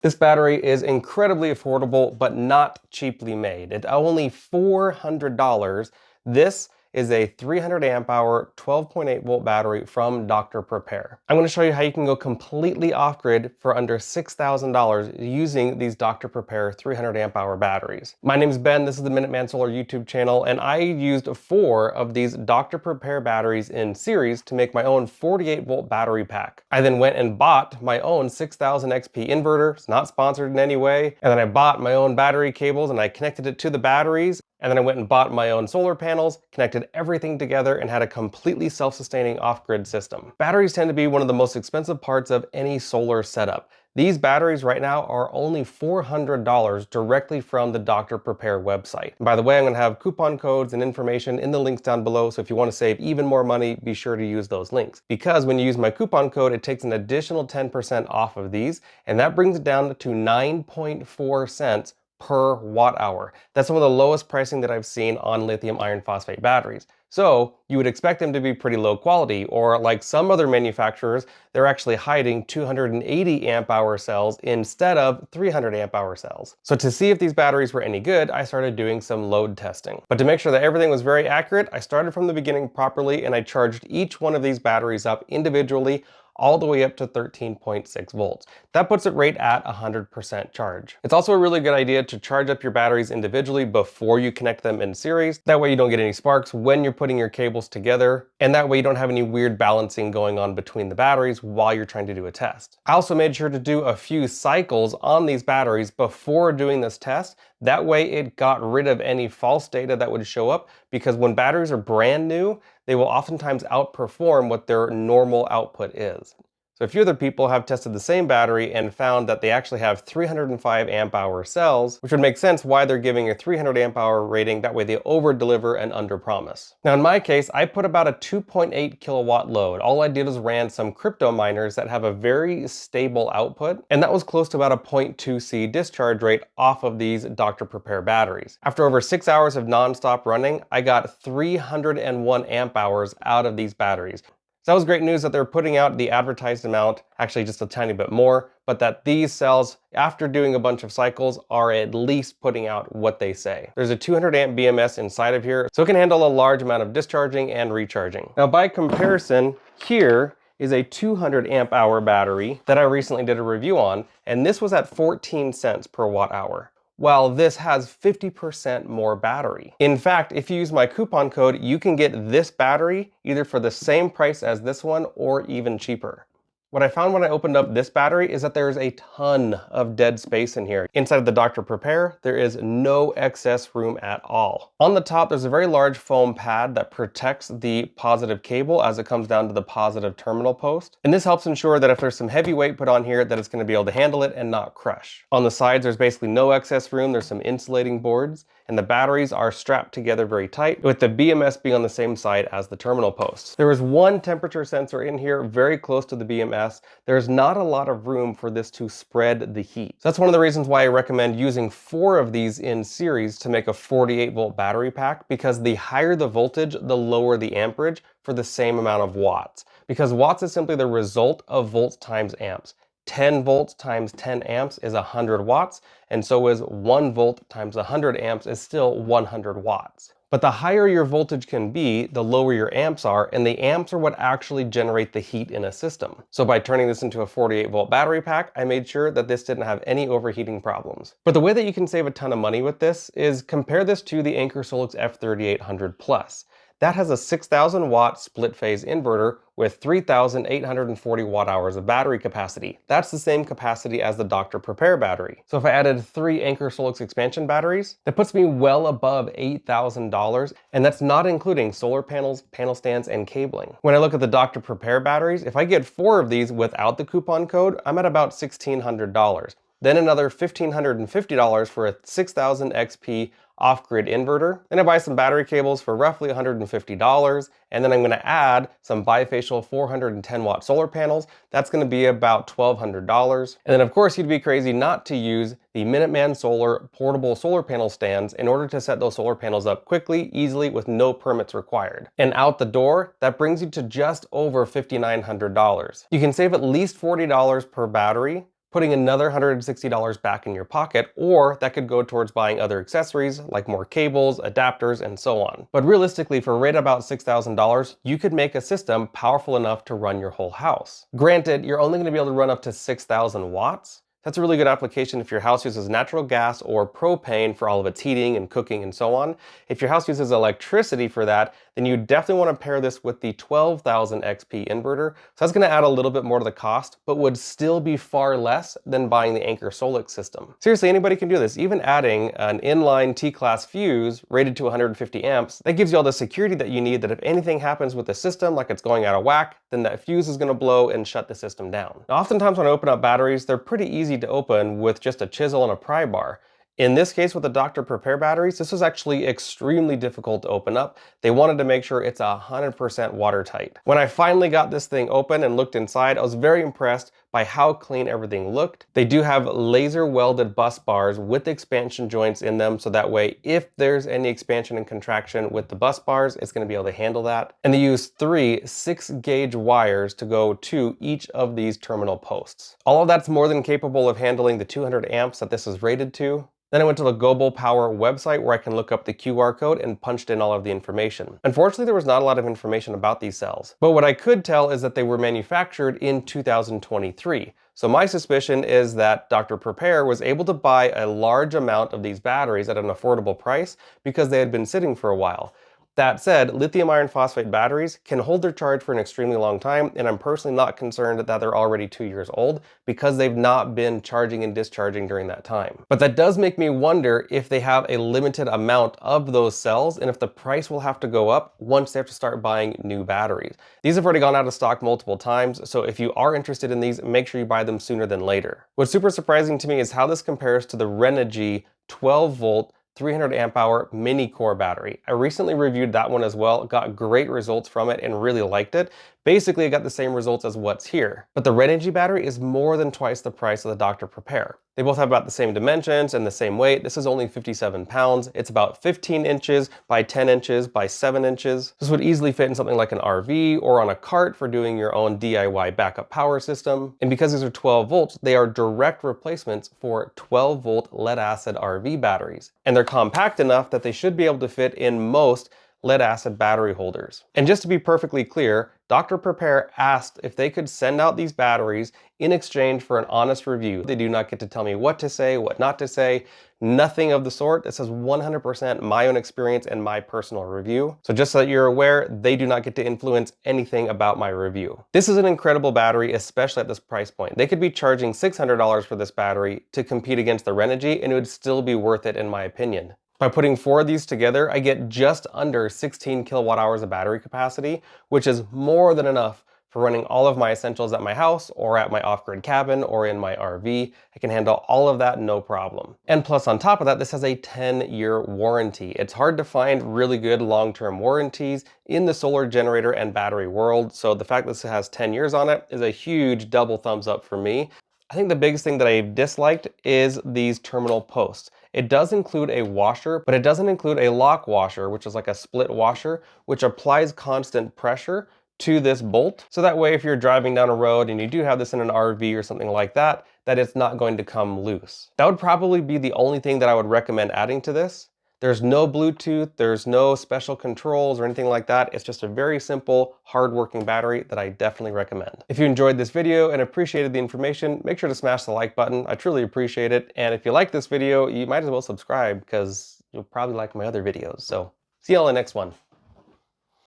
This battery is incredibly affordable, but not cheaply made. At only $400, this is a 300 amp hour, 12.8 volt battery from Dr. Prepare. I'm going to show you how you can go completely off grid for under $6,000 using these Dr. Prepare 300 amp hour batteries. My name is Ben, this is the Minuteman Solar YouTube channel, and I used 4 of these Dr. Prepare batteries in series to make my own 48 volt battery pack. I then went and bought my own 6000 XP inverter. It's not sponsored in any way. And then I bought my own battery cables and I connected it to the batteries. And then I went and bought my own solar panels, connected everything together, and had a completely self-sustaining off-grid system. Batteries tend to be one of the most expensive parts of any solar setup. These batteries right now are only $400 directly from the Dr. Prepare website. And by the way, I'm going to have coupon codes and information in the links down below, so if you want to save even more money, be sure to use those links. Because when you use my coupon code, it takes an additional 10% off of these, and that brings it down to 9.4 cents per watt hour. That's some of the lowest pricing that I've seen on lithium iron phosphate batteries. So you would expect them to be pretty low quality, or like some other manufacturers, they're actually hiding 280 amp hour cells instead of 300 amp hour cells. So to see if these batteries were any good, I started doing some load testing. But to make sure that everything was very accurate, I started from the beginning properly and I charged each one of these batteries up individually all the way up to 13.6 volts. That puts it right at 100% charge. It's also a really good idea to charge up your batteries individually before you connect them in series. That way you don't get any sparks when you're putting your cables together, and that way you don't have any weird balancing going on between the batteries while you're trying to do a test. I also made sure to do a few cycles on these batteries before doing this test. That way it got rid of any false data that would show up, because when batteries are brand new, they will oftentimes outperform what their normal output is. So a few other people have tested the same battery and found that they actually have 305 amp hour cells, which would make sense why they're giving a 300 amp hour rating. That way they over deliver and under promise. Now in my case, I put about a 2.8 kilowatt load. All I did was ran some crypto miners that have a very stable output, and that was close to about a 0.2 C discharge rate off of these Dr. Prepare batteries. After over 6 hours of non-stop running, I got 301 amp hours out of these batteries. So that was great news that they're putting out the advertised amount, actually just a tiny bit more, but that these cells, after doing a bunch of cycles, are at least putting out what they say. There's a 200 amp BMS inside of here, so it can handle a large amount of discharging and recharging. Now by comparison, here is a 200 amp hour battery that I recently did a review on, and this was at 14 cents per watt hour. While this has 50% more battery. In fact, if you use my coupon code, you can get this battery either for the same price as this one or even cheaper. What I found when I opened up this battery is that there's a ton of dead space in here. Inside of the Dr. Prepare, there is no excess room at all. On the top, there's a very large foam pad that protects the positive cable as it comes down to the positive terminal post. And this helps ensure that if there's some heavy weight put on here, that it's going to be able to handle it and not crush. On the sides, there's basically no excess room. There's some insulating boards, and the batteries are strapped together very tight, with the BMS being on the same side as the terminal posts. There is one temperature sensor in here very close to the BMS. There's not a lot of room for this to spread the heat. So that's one of the reasons why I recommend using 4 of these in series to make a 48 volt battery pack, because the higher the voltage, the lower the amperage for the same amount of watts. Because watts is simply the result of volts times amps. 10 volts times 10 amps is 100 watts, and so is 1 volt times 100 amps is still 100 watts. But the higher your voltage can be, the lower your amps are, and the amps are what actually generate the heat in a system. So by turning this into a 48 volt battery pack, I made sure that this didn't have any overheating problems. But the way that you can save a ton of money with this is compare this to the Anker Solix F3800 Plus. That has a 6,000 watt split phase inverter with 3,840 watt hours of battery capacity. That's the same capacity as the Dr. Prepare battery. So if I added 3 Anker Solix expansion batteries, that puts me well above $8,000, and that's not including solar panels, panel stands, and cabling. When I look at the Dr. Prepare batteries, if I get 4 of these without the coupon code, I'm at about $1,600. Then another $1,550 for a 6000 XP off-grid inverter. Then I buy some battery cables for roughly $150, and then I'm going to add some bifacial 410 watt solar panels. That's going to be about $1,200. And then of course you'd be crazy not to use the Minuteman Solar portable solar panel stands in order to set those solar panels up quickly, easily, with no permits required. And out the door, that brings you to just over $5,900. You can save at least $40 per battery, putting another $160 back in your pocket, or that could go towards buying other accessories like more cables, adapters, and so on. But realistically, for right about $6,000, you could make a system powerful enough to run your whole house. Granted, you're only going to be able to run up to 6,000 watts. That's a really good application if your house uses natural gas or propane for all of its heating and cooking and so on. If your house uses electricity for that, then you definitely want to pair this with the 12,000 XP inverter. So that's going to add a little bit more to the cost, but would still be far less than buying the Anker Solix system. Seriously, anybody can do this. Even adding an inline T-class fuse rated to 150 amps, that gives you all the security that you need, that if anything happens with the system, like it's going out of whack, then that fuse is going to blow and shut the system down. Now, oftentimes when I open up batteries, they're pretty easy to open with just a chisel and a pry bar. In this case with the Dr. Prepare batteries, this was actually extremely difficult to open up. They wanted to make sure it's 100% watertight. When I finally got this thing open and looked inside, I was very impressed by how clean everything looked. They do have laser welded bus bars with expansion joints in them, so that way if there's any expansion and contraction with the bus bars, it's going to be able to handle that. And they use 3 6-gauge wires to go to each of these terminal posts. All of that's more than capable of handling the 200 amps that this is rated to. Then I went to the Global Power website where I can look up the QR code and punched in all of the information. Unfortunately, there was not a lot of information about these cells, but what I could tell is that they were manufactured in 2023. So my suspicion is that Dr. Prepare was able to buy a large amount of these batteries at an affordable price because they had been sitting for a while. That said, lithium iron phosphate batteries can hold their charge for an extremely long time, and I'm personally not concerned that they're already 2 years old because they've not been charging and discharging during that time. But that does make me wonder if they have a limited amount of those cells and if the price will have to go up once they have to start buying new batteries. These have already gone out of stock multiple times, so if you are interested in these, make sure you buy them sooner than later. What's super surprising to me is how this compares to the Renogy 12-volt 300 amp hour mini core battery. I recently reviewed that one as well, got great results from it and really liked it. Basically, I got the same results as what's here. But the Renogy battery is more than twice the price of the Dr. Prepare. They both have about the same dimensions and the same weight. This is only 57 pounds. It's about 15 inches by 10 inches by 7 inches. This would easily fit in something like an RV or on a cart for doing your own DIY backup power system. And because these are 12 volts, they are direct replacements for 12 volt lead acid RV batteries. And they're compact enough that they should be able to fit in most lead acid battery holders. And just to be perfectly clear, Dr. Prepare asked if they could send out these batteries in exchange for an honest review. They do not get to tell me what to say, what not to say, nothing of the sort. This is 100% my own experience and my personal review. So just so that you're aware, they do not get to influence anything about my review. This is an incredible battery, especially at this price point. They could be charging $600 for this battery to compete against the Renogy, and it would still be worth it in my opinion. By putting 4 of these together, I get just under 16 kilowatt hours of battery capacity, which is more than enough for running all of my essentials at my house or at my off-grid cabin or in my RV. I can handle all of that no problem. And plus on top of that, this has a 10-year warranty. It's hard to find really good long-term warranties in the solar generator and battery world, so the fact that this has 10 years on it is a huge double thumbs up for me. I think the biggest thing that I've disliked is these terminal posts. It does include a washer, but it doesn't include a lock washer, which is like a split washer, which applies constant pressure to this bolt. So that way, if you're driving down a road and you do have this in an RV or something like that, that it's not going to come loose. That would probably be the only thing that I would recommend adding to this. There's no Bluetooth, there's no special controls or anything like that. It's just a very simple, hard-working battery that I definitely recommend. If you enjoyed this video and appreciated the information, make sure to smash the like button. I truly appreciate it. And if you like this video, you might as well subscribe because you'll probably like my other videos. So see you all in the next one.